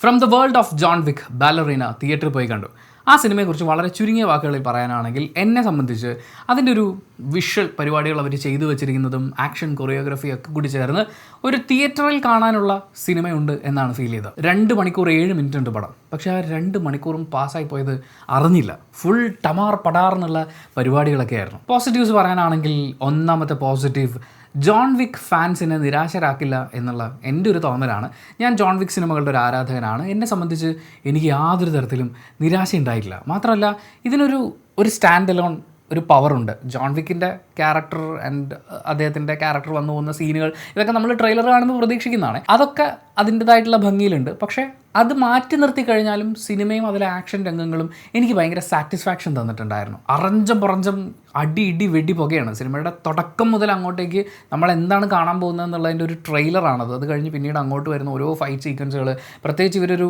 From the world of John Wick ballerina തിയേറ്ററിൽ പോയി കണ്ടു. ആ സിനിമയെക്കുറിച്ച് വളരെ ചുരുങ്ങിയ വാക്കുകളിൽ പറയാനാണെങ്കിൽ എന്നെ സംബന്ധിച്ച് അതിൻ്റെ ഒരു വിഷ്വൽ പരിപാടികൾ അവർ ചെയ്തു വെച്ചിരിക്കുന്നതും ആക്ഷൻ കൊറിയോഗ്രഫി ഒക്കെ കൂടി ചേർന്ന് ഒരു തിയേറ്ററിൽ കാണാനുള്ള സിനിമയുണ്ട് എന്നാണ് ഫീൽ ചെയ്തത്. 2 മണിക്കൂർ 7 മിനിറ്റ് ഉണ്ട് പടം. പക്ഷേ ആ 2 മണിക്കൂറും പാസ്സായി പോയത് അറിഞ്ഞില്ല. ഫുൾ ടമാർ പടാർ എന്നുള്ള പരിപാടികളൊക്കെ ആയിരുന്നു. പോസിറ്റീവ്സ് പറയാനാണെങ്കിൽ ഒന്നാമത്തെ പോസിറ്റീവ്, ജോൺ വിക്ക് ഫാൻസിനെ നിരാശരാക്കില്ല എന്നുള്ള എൻ്റെ ഒരു തോന്നലാണ്. ഞാൻ ജോൺ വിക്ക് സിനിമകളുടെ ഒരു ആരാധകനാണ്. എന്നെ സംബന്ധിച്ച് എനിക്ക് യാതൊരു തരത്തിലും നിരാശ ഉണ്ടായിട്ടില്ല. മാത്രമല്ല ഇതിനൊരു സ്റ്റാൻഡ് അലോൺ ഒരു പവറുണ്ട്. ജോൺ വിക്കിൻ്റെ ക്യാരക്ടർ ആൻഡ് അദ്ദേഹത്തിൻ്റെ ക്യാരക്ടർ വന്നു പോകുന്ന സീനുകൾ ഇതൊക്കെ നമ്മൾ ട്രെയിലർ കാണുമ്പോൾ പ്രതീക്ഷിക്കുന്നതാണ്. അതൊക്കെ അതിൻ്റേതായിട്ടുള്ള ഭംഗിയിലുണ്ട്. പക്ഷേ അത് മാറ്റി നിർത്തി കഴിഞ്ഞാലും സിനിമയും അതിലെ ആക്ഷൻ രംഗങ്ങളും എനിക്ക് ഭയങ്കര സാറ്റിസ്ഫാക്ഷൻ തന്നിട്ടുണ്ടായിരുന്നു. അറഞ്ചം പുറഞ്ചം അടി ഇടി വെടി പുകയാണ് സിനിമയുടെ തുടക്കം മുതൽ അങ്ങോട്ടേക്ക് നമ്മൾ എന്താണ് കാണാൻ പോകുന്നത് എന്നുള്ളതിൻ്റെ ഒരു ട്രെയിലറാണത്. അത് കഴിഞ്ഞ് പിന്നീട് അങ്ങോട്ട് വരുന്ന ഓരോ ഫൈറ്റ് സീക്വൻസുകൾ, പ്രത്യേകിച്ച്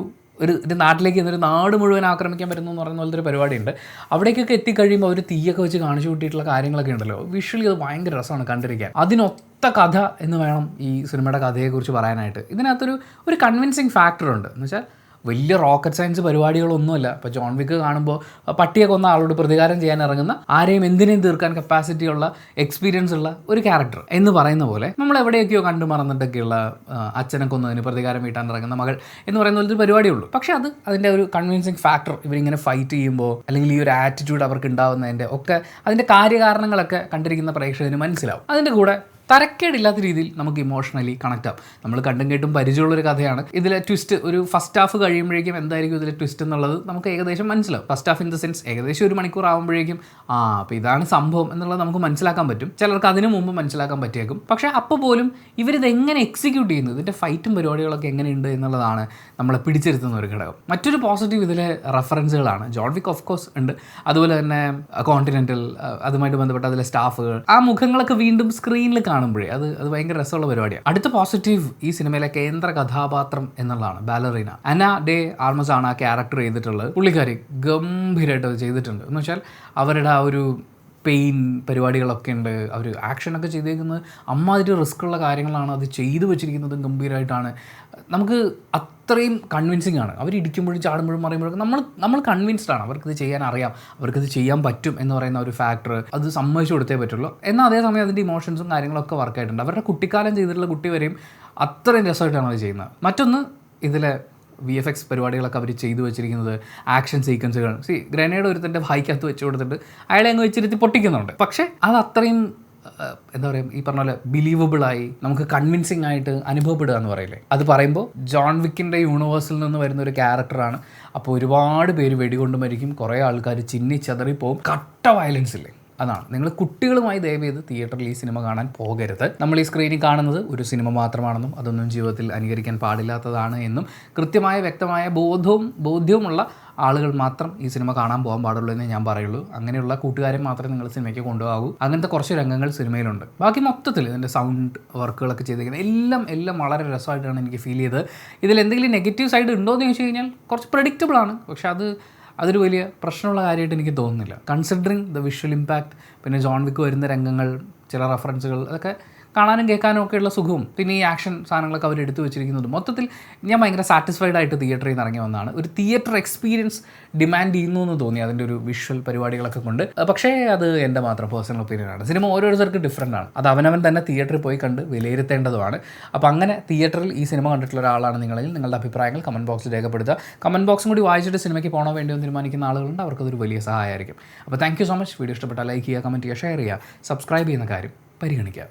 ഒരു നാട്ടിലേക്ക് എന്നൊരു നാട് മുഴുവൻ ആക്രമിക്കാൻ പറ്റുന്നു എന്ന് പറയുന്ന പോലത്തെ ഒരു പരിപാടിയുണ്ട്. അവിടേക്കൊക്കെ എത്തിക്കഴിയുമ്പോൾ അവർ തീയൊക്കെ വെച്ച് കാണിച്ചു കൂട്ടിയിട്ടുള്ള കാര്യങ്ങളൊക്കെ ഉണ്ടല്ലോ, വിഷ്വലി അത് ഭയങ്കര രസമാണ് കണ്ടിരിക്കാൻ. അതിനൊത്ത കഥ എന്ന് വേണം ഈ സിനിമയുടെ കഥയെക്കുറിച്ച് പറയാനായിട്ട്. ഇതിനകത്തൊരു കൺവിൻസിങ് ഫാക്ടറുണ്ട്. എന്ന് വെച്ചാൽ വലിയ റോക്കറ്റ് സയൻസ് പരിപാടികളൊന്നുമല്ല. ഇപ്പോൾ ജോൺ വിക്ക് കാണുമ്പോൾ പട്ടിയെ കൊന്ന ആളോട് പ്രതികാരം ചെയ്യാൻ ഇറങ്ങുന്ന, ആരെയും എന്തിനേയും തീർക്കാൻ കപ്പാസിറ്റിയുള്ള എക്സ്പീരിയൻസ് ഉള്ള ഒരു ക്യാരക്ടർ എന്ന് പറയുന്ന പോലെ നമ്മൾ എവിടെയൊക്കെയോ കണ്ടു മറന്നിട്ടൊക്കെയുള്ള അച്ഛനെ കൊന്നതിന് പ്രതികാരം വീട്ടാൻ ഇറങ്ങുന്ന മകൾ എന്ന് പറയുന്ന പോലത്തെ പരിപാടിയുള്ളൂ. പക്ഷേ അതിൻ്റെ ഒരു കൺവിൻസിങ് ഫാക്ടർ, ഇവരിങ്ങനെ ഫൈറ്റ് ചെയ്യുമ്പോൾ അല്ലെങ്കിൽ ഈ ഒരു ആറ്റിറ്റ്യൂഡ് അവർക്ക് ഉണ്ടാകുന്നതിൻ്റെ ഒക്കെ അതിൻ്റെ കാര്യകാരണങ്ങളൊക്കെ കണ്ടിരിക്കുന്ന പ്രേക്ഷകന് മനസ്സിലാവും. അതിൻ്റെ കൂടെ തരക്കേടില്ലാത്ത രീതിയിൽ നമുക്ക് ഇമോഷണലി കണക്ട് ആവും. നമ്മൾ കണ്ടും കേട്ടും പരിചയമുള്ളൊരു കഥയാണ്. ഇതിലെ ട്വിസ്റ്റ് ഒരു ഫസ്റ്റ് ഹാഫ് കഴിയുമ്പോഴേക്കും എന്തായിരിക്കും ഇതിലെ ട്വിസ്റ്റ് എന്നുള്ളത് നമുക്ക് ഏകദേശം മനസ്സിലാവും. First half in the sense ഏകദേശം 1 മണിക്കൂർ ആകുമ്പോഴേക്കും അപ്പോൾ ഇതാണ് സംഭവം എന്നുള്ളത് നമുക്ക് മനസ്സിലാക്കാൻ പറ്റും. ചിലർക്ക് അതിനു മുമ്പ് മനസ്സിലാക്കാൻ പറ്റിയേക്കും. പക്ഷേ അപ്പോൾ പോലും ഇവരിത് എങ്ങനെ എക്സിക്യൂട്ട് ചെയ്യുന്നു, ഇതിൻ്റെ ഫൈറ്റും പരിപാടികളൊക്കെ എങ്ങനെയുണ്ട് എന്നുള്ളതാണ് നമ്മളെ പിടിച്ചിരുത്തുന്ന ഒരു ഘടകം. മറ്റൊരു പോസിറ്റീവ് ഇതിലെ റെഫറൻസുകളാണ്. ജോൺ വിക്ക് ഓഫ് കോഴ്സ് ഉണ്ട്, അതുപോലെ തന്നെ കോണ്ടിനെൻ്റൽ, അതുമായിട്ട് ബന്ധപ്പെട്ട അതിലെ സ്റ്റാഫുകൾ, ആ മുഖങ്ങളൊക്കെ വീണ്ടും സ്ക്രീനിൽ കാണുമ്പോഴേ അത് ഭയങ്കര രസമുള്ള പരിപാടിയാണ്. അടുത്ത പോസിറ്റീവ് ഈ സിനിമയിലെ കേന്ദ്ര കഥാപാത്രം എന്നുള്ളതാണ് ബാലറീന. അന ഡേ ആർമസ് ആണ് ആ ക്യാരക്ടർ ചെയ്തിട്ടുള്ളത്. പുള്ളിക്കാരി ഗംഭീരമായിട്ട് അത് ചെയ്തിട്ടുണ്ട്. എന്ന് വെച്ചാൽ അവരുടെ ആ ഒരു പെയിൻ പരിപാടികളൊക്കെ ഉണ്ട്. അവർ ആക്ഷനൊക്കെ ചെയ്തേക്കുന്നത് അമ്മാതിരി റിസ്ക് ഉള്ള കാര്യങ്ങളാണ്. അത് ചെയ്തു വെച്ചിരിക്കുന്നതും ഗംഭീരമായിട്ടാണ്. നമുക്ക് അത്രയും കൺവിൻസിങ് ആണ്. അവർ ഇടിക്കുമ്പോഴും ചാടുമ്പോഴും മറിയുമ്പോഴൊക്കെ നമ്മൾ കൺവിൻസ്ഡ് ആണ്. അവർക്കിത് ചെയ്യാൻ അറിയാം, അവർക്കിത് ചെയ്യാൻ പറ്റും എന്ന് പറയുന്ന ഒരു ഫാക്ടർ അത് സമ്മതിച്ചു കൊടുത്തേ പറ്റുള്ളൂ. എന്നാൽ അതേസമയം അതിൻ്റെ ഇമോഷൻസും കാര്യങ്ങളൊക്കെ വർക്കായിട്ടുണ്ട്. അവരുടെ കുട്ടിക്കാലം ചെയ്തിട്ടുള്ള കുട്ടി വരെയും അത്രയും രസമായിട്ടാണ് അത് ചെയ്യുന്നത്. മറ്റൊന്ന്, ഇതിലെ VFX പരിപാടികളൊക്കെ അവർ ചെയ്തു വെച്ചിരിക്കുന്നത് ആക്ഷൻ സീക്വൻസുകൾ. ഗ്രനേഡ് ഒരുത്തൻ്റെ ഭായിക്കകത്ത് വെച്ച് കൊടുത്തിട്ട് അയാളെ അങ്ങ് വെച്ചിരുത്തി പൊട്ടിക്കുന്നുണ്ട്. പക്ഷേ അത് അത്രയും എന്താ പറയുക, ഈ പറഞ്ഞ പോലെ ബിലീവബിളായി നമുക്ക് കൺവിൻസിങ് ആയിട്ട് അനുഭവപ്പെടുക എന്ന് പറയില്ലേ. അത് പറയുമ്പോൾ ജോൺ വിക്കിൻ്റെ യൂണിവേഴ്സിൽ നിന്ന് വരുന്ന ഒരു ക്യാരക്ടറാണ്. അപ്പോൾ ഒരുപാട് പേര് വെടികൊണ്ട് മരിക്കും, കുറേ ആൾക്കാർ ചിന്നി ചെതറിപ്പോവും, കട്ട വയലൻസ് ഇല്ലേ. അതാണ്, നിങ്ങൾ കുട്ടികളുമായി ദയവ് ചെയ്ത് തിയേറ്ററിൽ ഈ സിനിമ കാണാൻ പോകരുത്. നമ്മൾ ഈ സ്ക്രീനിൽ കാണുന്നത് ഒരു സിനിമ മാത്രമാണെന്നും അതൊന്നും ജീവിതത്തിൽ അനുകരിക്കാൻ പാടില്ലാത്തതാണ് എന്നും കൃത്യമായ വ്യക്തമായ ബോധ്യവുമുള്ള ആളുകൾ മാത്രം ഈ സിനിമ കാണാൻ പോകാൻ പാടുള്ളൂ എന്നേ ഞാൻ പറയുള്ളൂ. അങ്ങനെയുള്ള കൂട്ടുകാരെ മാത്രമേ നിങ്ങൾ സിനിമയ്ക്ക് കൊണ്ടുപോകൂ. അങ്ങനത്തെ കുറച്ച് രംഗങ്ങൾ സിനിമയിലുണ്ട്. ബാക്കി മൊത്തത്തിൽ ഇതിൻ്റെ സൗണ്ട് വർക്കുകളൊക്കെ ചെയ്തിരിക്കുന്നത് എല്ലാം വളരെ രസമായിട്ടാണ് എനിക്ക് ഫീൽ ചെയ്തത്. ഇതിൽ എന്തെങ്കിലും നെഗറ്റീവ് സൈഡ് ഉണ്ടോ എന്ന് ചോദിച്ചു കഴിഞ്ഞാൽ കുറച്ച് പ്രഡിക്റ്റബിളാണ്. പക്ഷേ അതൊരു വലിയ പ്രശ്നമുള്ള കാര്യമായിട്ട് എനിക്ക് തോന്നുന്നില്ല. കൺസിഡറിങ് ദ വിഷ്വൽ ഇമ്പാക്റ്റ്, പിന്നെ ജോൺ വിക്ക് വരുന്ന രംഗങ്ങൾ, ചില റെഫറൻസുകൾ, അതൊക്കെ കാണാനും കേൾക്കാനും ഒക്കെയുള്ള സുഖവും പിന്നെ ഈ ആക്ഷൻ സാധനങ്ങളൊക്കെ അവർ എടുത്തു വെച്ചിരിക്കുന്നതും മൊത്തത്തിൽ ഞാൻ ഭയങ്കര സാറ്റിസ്ഫൈഡ് ആയിട്ട് തിയേറ്ററിൽ നിന്ന് ഇറങ്ങി വന്നതാണ്. ഒരു തിയേറ്റർ എക്സ്പീരിയൻസ് ഡിമാൻഡ് ചെയ്യുന്നു എന്ന് തോന്നി അതിൻ്റെ ഒരു വിഷ്വൽ പരിപാടികളൊക്കെ കൊണ്ട്. പക്ഷേ അത് എൻ്റെ മാത്രം പേഴ്സണൽ ഒപ്പീനിയനാണ്. സിനിമ ഓരോരുത്തർക്ക് ഡിഫറൻ്റ് ആണ്. അത് അവനവൻ തന്നെ തിയേറ്ററിൽ പോയി കണ്ട് വിലയിരുത്തേണ്ടതുമാണ്. അപ്പോൾ അങ്ങനെ തിയേറ്ററിൽ ഈ സിനിമ കണ്ടിട്ടുള്ള ഒരാളാണ് നിങ്ങളിൽ, നിങ്ങളുടെ അഭിപ്രായങ്ങൾ കമൻറ്റ് ബോക്സിൽ രേഖപ്പെടുത്തുക. കമൻറ്റ് ബോക്സും കൂടി വായിച്ചിട്ട് സിനിമയ്ക്ക് പോകണോ വേണ്ടിയോ തീരുമാനിക്കുന്ന ആളുകളുണ്ട്, അവർക്കതൊരു വലിയ സഹായമായിരിക്കും. അപ്പോൾ thank you so much. Video ഇഷ്ടപ്പെട്ടാൽ ലൈക്ക് ചെയ്യുക, കമൻറ്റ് ചെയ്യുക, ഷെയർ ചെയ്യുക, സബ്സ്ക്രൈബ് ചെയ്യുന്ന കാര്യം പരിഗണിക്കുക.